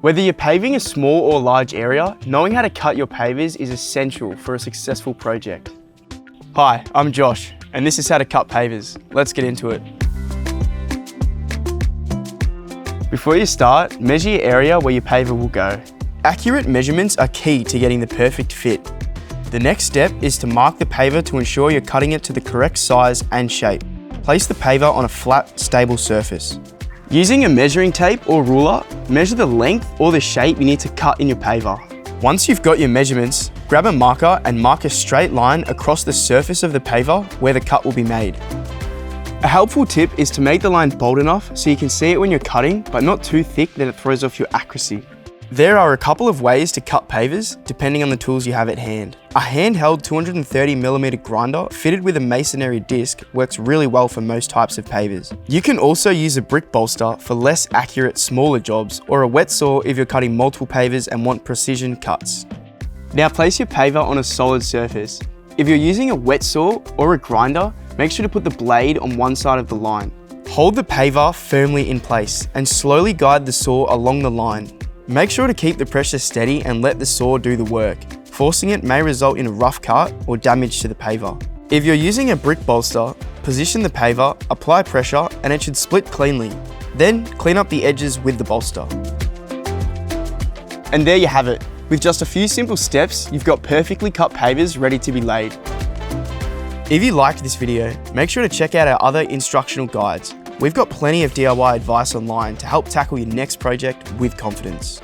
Whether you're paving a small or large area, knowing how to cut your pavers is essential for a successful project. Hi, I'm Josh, and this is how to cut pavers. Let's get into it. Before you start, measure your area where your paver will go. Accurate measurements are key to getting the perfect fit. The next step is to mark the paver to ensure you're cutting it to the correct size and shape. Place the paver on a flat, stable surface. Using a measuring tape or ruler, measure the length or the shape you need to cut in your paver. Once you've got your measurements, grab a marker and mark a straight line across the surface of the paver where the cut will be made. A helpful tip is to make the line bold enough so you can see it when you're cutting, but not too thick that it throws off your accuracy. There are a couple of ways to cut pavers depending on the tools you have at hand. A handheld 230mm grinder fitted with a masonry disc works really well for most types of pavers. You can also use a brick bolster for less accurate, smaller jobs, or a wet saw if you're cutting multiple pavers and want precision cuts. Now place your paver on a solid surface. If you're using a wet saw or a grinder, make sure to put the blade on one side of the line. Hold the paver firmly in place and slowly guide the saw along the line. Make sure to keep the pressure steady and let the saw do the work. Forcing it may result in a rough cut or damage to the paver. If you're using a brick bolster, position the paver, apply pressure, and it should split cleanly. Then clean up the edges with the bolster. And there you have it. With just a few simple steps, you've got perfectly cut pavers ready to be laid. If you liked this video, make sure to check out our other instructional guides. We've got plenty of DIY advice online to help tackle your next project with confidence.